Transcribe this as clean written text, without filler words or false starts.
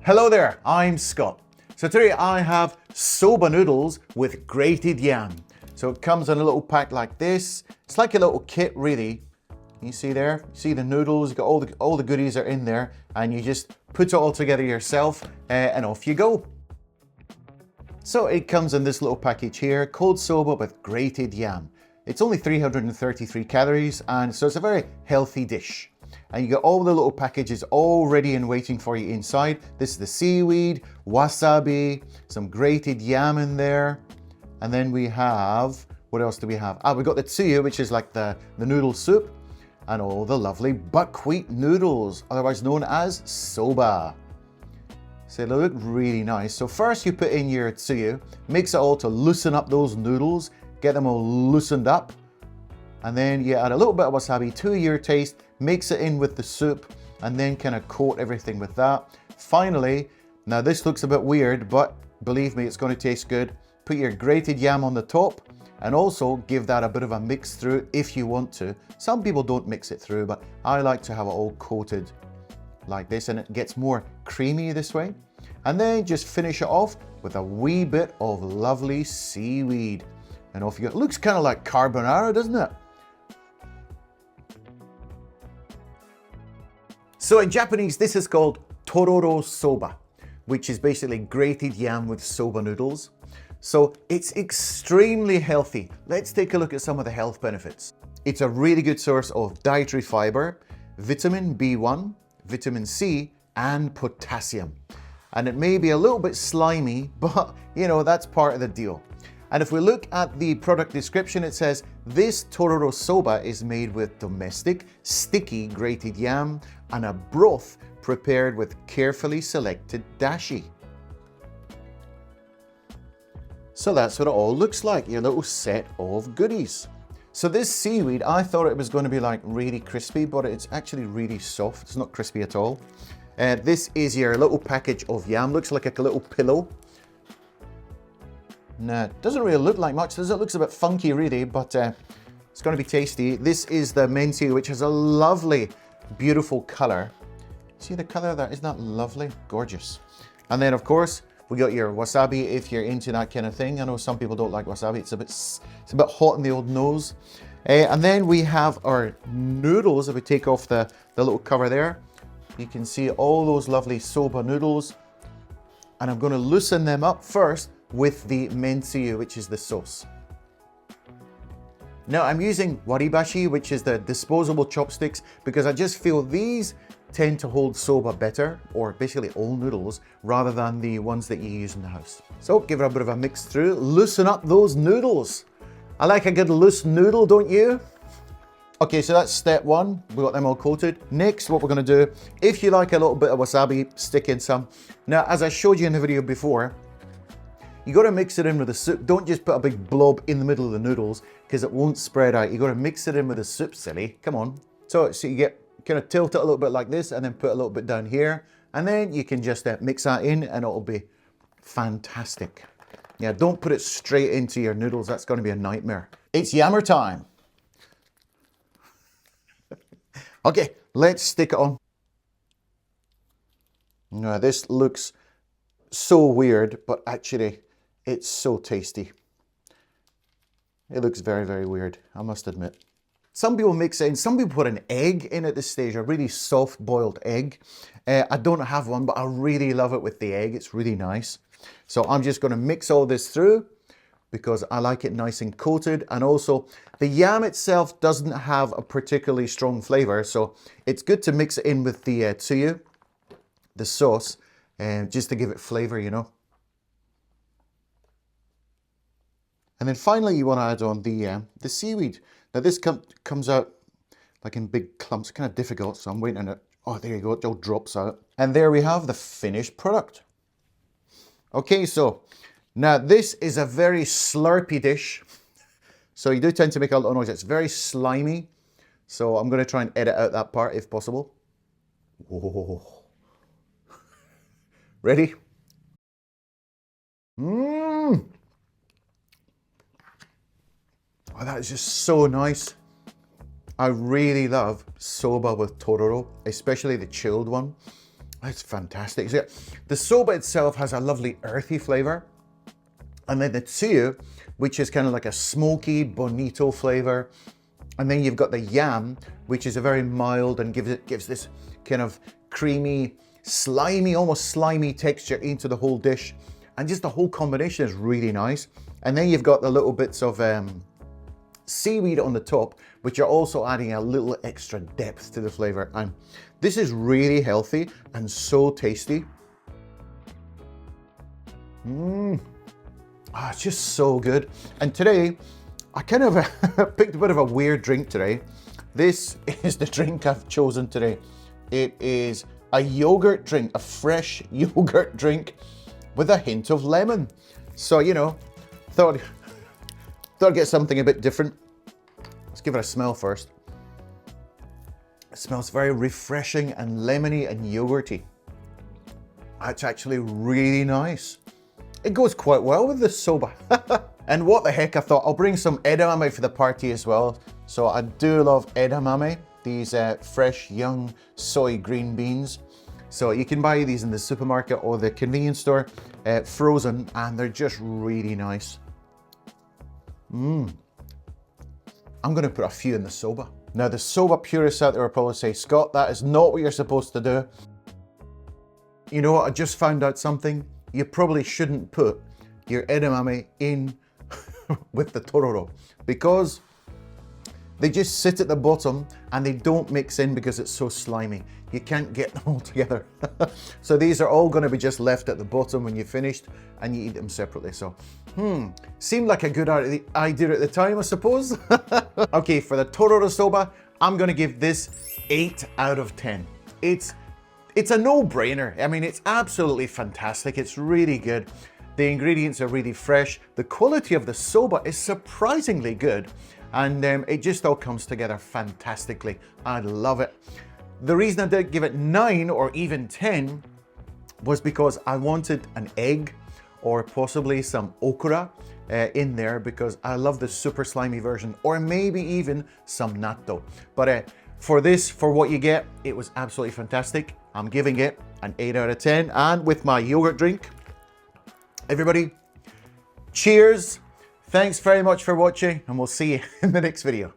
Hello there, I'm Scott. So today I have soba noodles with grated yam. So it comes in a little pack like this. It's like a little kit really. You see there? You see the noodles, you got all the goodies are in there, and you just put it all together yourself and off you go. So it comes in this little package here, cold soba with grated yam. It's only 333 calories, and so it's a very healthy dish. And you got all the little packages all ready and waiting for you inside. This is the seaweed, wasabi, some grated yam in there. And then we have, what else do we have? We got the tsuyu, which is like the noodle soup, and all the lovely buckwheat noodles, otherwise known as soba. So they look really nice. So first you put in your tsuyu, mix it all to loosen up those noodles, get them all loosened up. And then you add a little bit of wasabi to your taste, mix it in with the soup, and then kind of coat everything with that. Finally, now this looks a bit weird, but believe me, it's going to taste good. Put your grated yam on the top, and also give that a bit of a mix through if you want to. Some people don't mix it through, but I like to have it all coated like this, and it gets more creamy this way. And then just finish it off with a wee bit of lovely seaweed. And off you go. It looks kind of like carbonara, doesn't it? So in Japanese, this is called Tororo soba, which is basically grated yam with soba noodles. So it's extremely healthy. Let's take a look at some of the health benefits. It's a really good source of dietary fiber, vitamin B1, vitamin C, and potassium. And it may be a little bit slimy, but you know, that's part of the deal. And if we look at the product description, it says, this Tororo soba is made with domestic, sticky grated yam and a broth prepared with carefully selected dashi. So that's what it all looks like, your little set of goodies. So this seaweed, I thought it was going to be like really crispy, but it's actually really soft. It's not crispy at all. This is your little package of yam. Looks like a little pillow. No, it doesn't really look like much, does it? It looks a bit funky really, but it's going to be tasty. This is the mentsu, which has a lovely, beautiful color. See the color there? Isn't that lovely? Gorgeous. And then of course, we got your wasabi if you're into that kind of thing. I know some people don't like wasabi. It's a bit hot in the old nose. And then we have our noodles. If we take off the little cover there, you can see all those lovely soba noodles. And I'm going to loosen them up first with the mentsu, which is the sauce. Now I'm using waribashi, which is the disposable chopsticks, because I just feel these tend to hold soba better, or basically all noodles, rather than the ones that you use in the house. So give it a bit of a mix through, loosen up those noodles. I like a good loose noodle, don't you? Okay, so that's step one. We got them all coated. Next, what we're gonna do, if you like a little bit of wasabi, stick in some. Now, as I showed you in the video before, you got to mix it in with the soup. Don't just put a big blob in the middle of the noodles because it won't spread out. You got to mix it in with the soup, silly. Come on. So you get kind of tilt it a little bit like this and then put a little bit down here. And then you can just mix that in and it'll be fantastic. Yeah, don't put it straight into your noodles. That's going to be a nightmare. It's yammer time. Okay, let's stick it on. Now this looks so weird, but actually it's so tasty. It looks very, very weird, I must admit. Some people mix it in, some people put an egg in at this stage, a really soft boiled egg. I don't have one, but I really love it with the egg. It's really nice. So I'm just going to mix all this through because I like it nice and coated. And also the yam itself doesn't have a particularly strong flavor. So it's good to mix it in with the tsuyu, the sauce, just to give it flavor, you know. And then finally you want to add on the seaweed. Now this comes out like in big clumps, kind of difficult, so I'm waiting on it. Oh, there you go, it all drops out. And there we have the finished product. Okay, so now this is a very slurpy dish. So you do tend to make a lot of noise. It's very slimy. So I'm going to try and edit out that part if possible. Whoa. Ready? Mmm. Oh, that is just so nice. I really love soba with Tororo, especially the chilled one. That's fantastic. So the soba itself has a lovely earthy flavor. And then the tsuyu, which is kind of like a smoky, bonito flavor. And then you've got the yam, which is a very mild and gives this kind of creamy, slimy, almost slimy texture into the whole dish. And just the whole combination is really nice. And then you've got the little bits of seaweed on the top, which are also adding a little extra depth to the flavor. And this is really healthy and so tasty. It's just so good. And today, I kind of picked a bit of a weird drink today. This is the drink I've chosen today. It is a yogurt drink, a fresh yogurt drink with a hint of lemon. So, you know, thought I'd get something a bit different. Let's give it a smell first. It smells very refreshing and lemony and yogurty. It's actually really nice. It goes quite well with this soba. And what the heck, I thought I'll bring some edamame for the party as well. So I do love edamame, these fresh young soy green beans. So you can buy these in the supermarket or the convenience store, frozen, and they're just really nice. I'm gonna put a few in the soba. Now the soba purists out there will probably say, Scott, that is not what you're supposed to do. You know what, I just found out something. You probably shouldn't put your edamame in with the Tororo because they just sit at the bottom and they don't mix in because it's so slimy. You can't get them all together. So these are all going to be just left at the bottom when you've finished and you eat them separately. So, seemed like a good idea at the time, I suppose. Okay, for the Tororo soba, I'm going to give this 8 out of 10. It's a no-brainer. I mean, it's absolutely fantastic. It's really good. The ingredients are really fresh. The quality of the soba is surprisingly good. And it just all comes together fantastically. I love it. The reason I did give it 9 or even 10 was because I wanted an egg or possibly some okra in there because I love the super slimy version, or maybe even some natto. But for what you get, it was absolutely fantastic. I'm giving it an 8 out of 10. And with my yogurt drink, everybody, cheers. Thanks very much for watching, and we'll see you in the next video.